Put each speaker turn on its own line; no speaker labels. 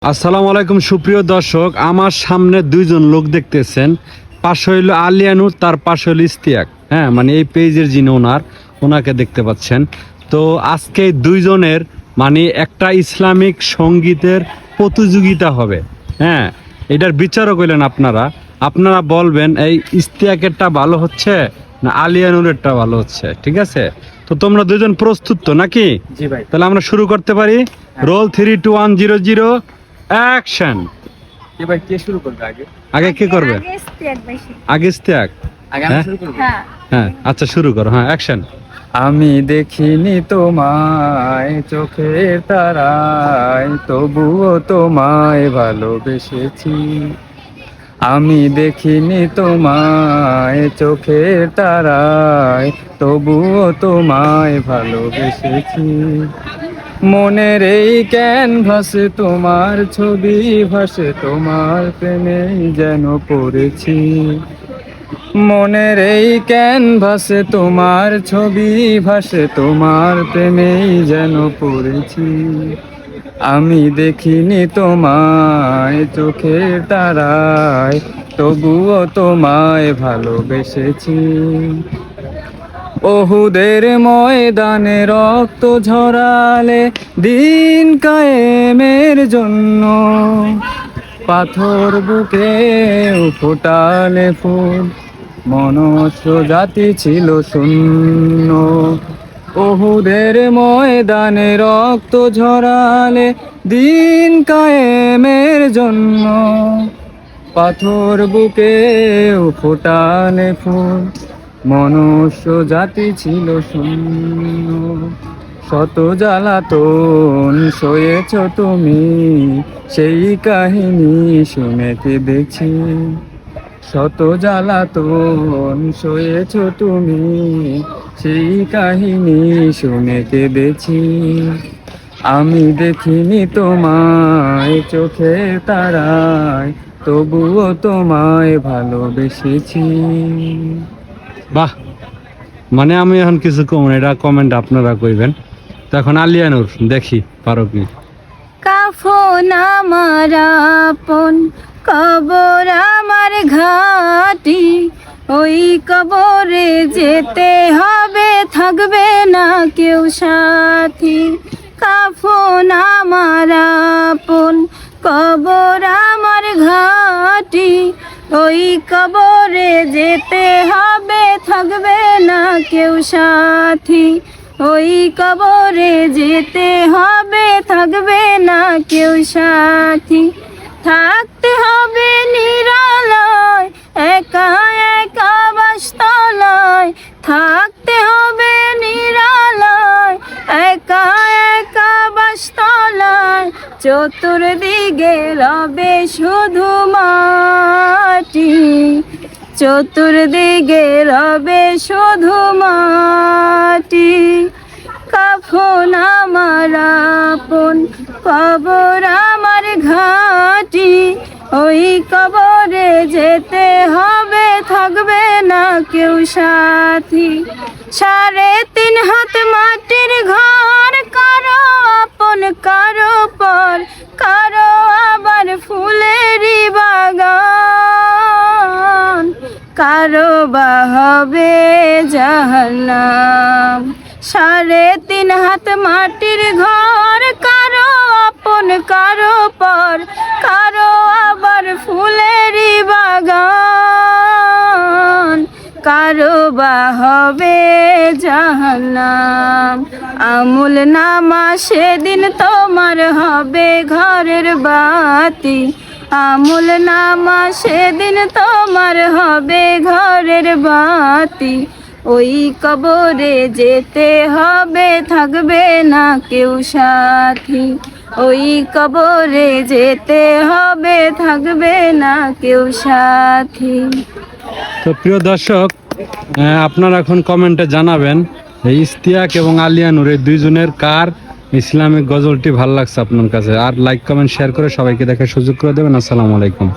আসসালামু আলাইকুম সুপ্রিয় দর্শক, আমার সামনে দুইজন লোক দেখতেছেন। পাশে হইলো আলিয়ানুর, তার পাশে হইলো ইস্তিয়াক। হ্যাঁ, মানে এই পেজের যিনি ওনাকে দেখতে পাচ্ছেন। তো আজকে দুইজনের মানে একটা ইসলামিক সঙ্গীতের প্রতিযোগিতা হবে। হ্যাঁ, এটার বিচারক হইলেন আপনারা বলবেন এই ইস্তিয়াকেরটা ভালো হচ্ছে না আলিয়ানুরেরটা ভালো হচ্ছে। ঠিক আছে, তো তোমরা দুজন প্রস্তুত তো নাকি?
জি ভাই।
তাহলে আমরা শুরু করতে পারি। Roll 3 2 1 0 0 action.
এবার কে শুরু করবে আগে?
আগে কে করবে? আগে ইস্তিয়াক।
আগে আমি শুরু করব।
হ্যাঁ, আচ্ছা শুরু করো। হ্যাঁ, অ্যাকশন।
আমি দেখিনি তোমায় চোখের তারায়, তবুও তোমায় ভালোবেসেছি। আমি দেখিনি তোমায় চোখের তারায়, তবুও তোমায় ভালোবেসেছি। মনের এই ক্যানভাসে তোমার ছবি ভাসে, তোমার প্রেমেই যেন পড়েছি। মনের এই ক্যানভাসে তোমার ছবি ভাসে, তোমার প্রেমেই যেন পড়েছি। আমি দেখিনি তোমায় চোখের তারায়, তবুও তোমায় ভালোবেসেছি। ওহুদের ময়দানে রক্ত ঝরালে দিন কায়েমের জন্য, পাথর বুকে ফোটালে ফুল, মনুষ্য জাতি ছিল শূন্য। ওহুদের ময়দানে রক্ত ঝরালে দিন কায়েমের জন্য, পাথর বুকে ফোটালে ফুল, মনুষ্য জাতি ছিল শূন্য। শত জ্বালাতন সয়েছ তুমি, সেই কাহিনী শুনে কেঁদেছি। শত জ্বালাতন সয়েছ তুমি, সেই কাহিনী শুনে কেঁদেছি। আমি দেখিনি তোমায় চোখে তারায়, তবুও তোমায় ভালোবেসেছি।
বাহ, মানে আমি এখন কিছু কম, এটা কমেন্ট আপনারা কইবেন। তো এখন আলিয়ানুর, দেখি পারো কি।
কাফন আমার আপন, কবর আমার ঘাটি, ওই কবরে যেতে হবে, থাকবে না কেউ সাথী। কাফন আমার আপন, কবর আমার ঘাটি, ওই কবরে যেতে হবে, থাকবে না কেউ সাথী। ওই কবরে যেতে হবে, থাকবে না কেউ সাথী। থাকতে হবে নিরালয়, একা একা বাসতলায়, থাকতে হবে নিরালয়, একা একা বাসতলায়। চতুর্দিকে রবে শুধু মাটি, চতুর্দিকে রবে শুধু মাটি। কাফন আমার আপন, কবর আমার ঘাটি, ওই কবরে যেতে হবে, থাকবে না কেউ সাথী। 3.5 হাত মাটির ঘর, কারো আপন কারো পর, কারো আবার ফুলেরই বাগান, কারো বা হবে জাহান্নাম। 3.5 হাত মাটির ঘর, কারো আপন কারো পর, কারো আবার ফুলেরই বাগান, কারো বা হবে জাহান্নাম। আমুল নামা সেদিন তোমার হবে ঘরের বাতি, আমুল নামা সেদিন তোমার হবে ঘরের বাতি। ওই কবরে যেতে হবে, থাকবে না কেউ সাথী। ওই কবরে যেতে হবে, থাকবে না কেউ সাথী।
তো প্রিয় দর্শক, আপনারা এখন কমেন্টে জানাবেন এই ইস্তিয়াক এবং আলিয়ানুর এই দুইজনের কার ইসলামিক গজলটি ভালো লাগছে আপনার কাছে। আর লাইক কমেন্ট শেয়ার করে সবাইকে দেখার সুযোগ করে দেবেন। আসসালামু আলাইকুম।